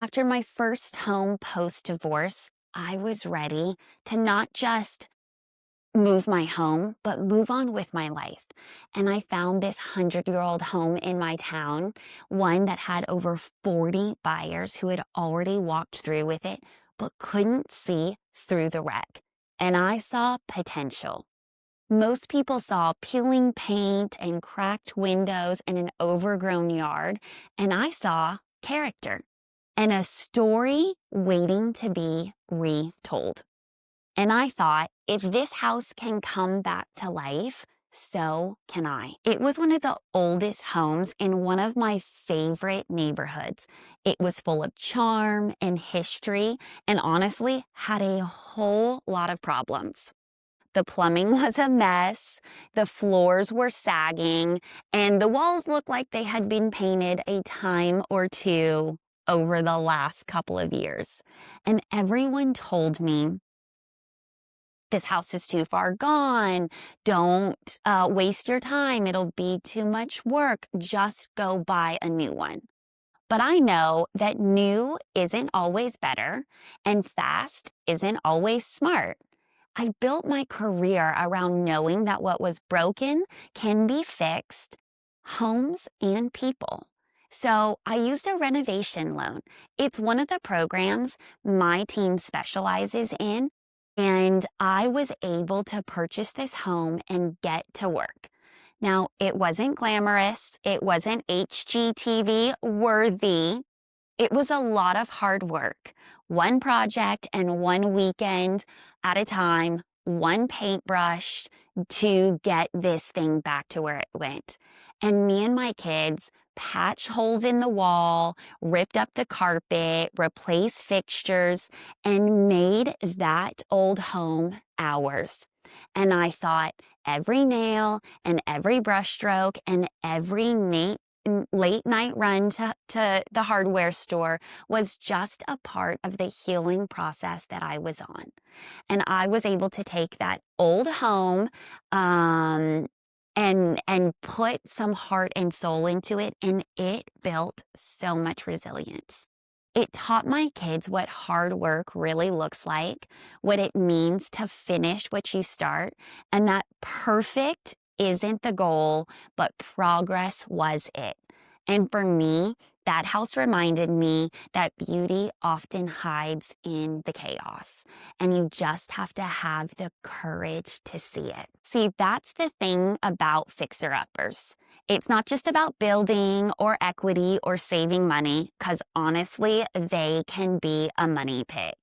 After my first home post-divorce, I was ready to not just move my home, but move on with my life. And I found this 100-year-old home in my town, one that had over 40 buyers who had already walked through with it, but couldn't see through the wreck. And I saw potential. Most people saw peeling paint and cracked windows and an overgrown yard, and I saw character and a story waiting to be retold. And I thought, if this house can come back to life, so can I. It was one of the oldest homes in one of my favorite neighborhoods. It was full of charm and history, and honestly, had a whole lot of problems. The plumbing was a mess, the floors were sagging, and the walls looked like they had been painted a time or two over the last couple of years. And everyone told me, this house is too far gone. Don't waste your time. It'll be too much work. Just go buy a new one. But I know that new isn't always better, and fast isn't always smart. I've built my career around knowing that what was broken can be fixed, homes and people. So I used a renovation loan. It's one of the programs my team specializes in, and I was able to purchase this home and get to work. Now, it wasn't glamorous. It wasn't HGTV worthy. It was a lot of hard work. One project and one weekend at a time, one paintbrush to get this thing back to where it went. And me and my kids patched holes in the wall, ripped up the carpet, replaced fixtures, and made that old home ours. And I thought every nail and every brushstroke and every late night run to the hardware store was just a part of the healing process that I was on. And I was able to take that old home and put some heart and soul into it, and it built so much resilience. It taught my kids what hard work really looks like, what it means to finish what you start, and that perfect isn't the goal, but progress was it. And for me, that house reminded me that beauty often hides in the chaos, and you just have to have the courage to see it. See, that's the thing about fixer-uppers. It's not just about building or equity or saving money, because honestly, they can be a money pit.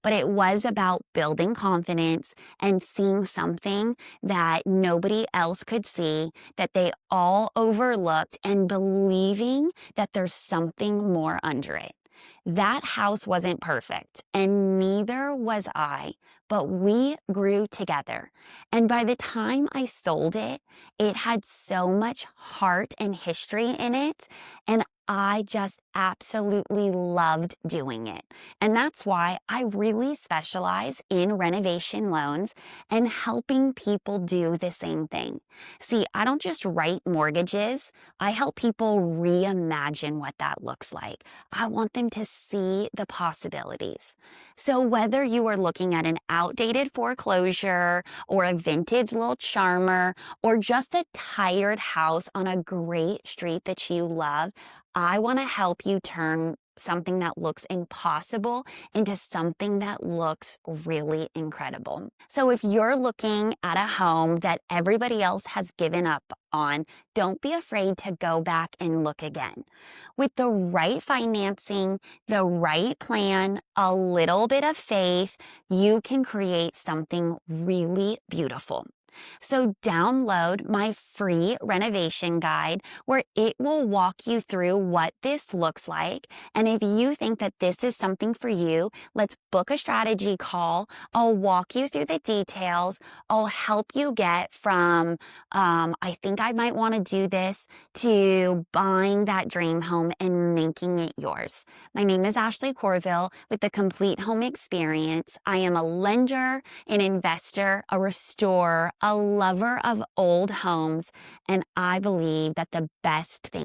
But it was about building confidence and seeing something that nobody else could see, that they all overlooked, and believing that there's something more under it. That house wasn't perfect, and neither was I, but we grew together. And by the time I sold it, it had so much heart and history in it, and I just absolutely loved doing it. And that's why I really specialize in renovation loans and helping people do the same thing. See, I don't just write mortgages, I help people reimagine what that looks like. I want them to see the possibilities. So whether you are looking at an outdated foreclosure or a vintage little charmer or just a tired house on a great street that you love, I want to help you turn something that looks impossible into something that looks really incredible. So if you're looking at a home that everybody else has given up on, don't be afraid to go back and look again. With the right financing, the right plan, a little bit of faith, you can create something really beautiful. So download my free renovation guide where it will walk you through what this looks like. And if you think that this is something for you, let's book a strategy call. I'll walk you through the details. I'll help you get from, I think I might want to do this, to buying that dream home and making it yours. My name is Ashley Courville with the Complete Home Experience. I am a lender, an investor, a restorer, a lover of old homes, and I believe that the best thing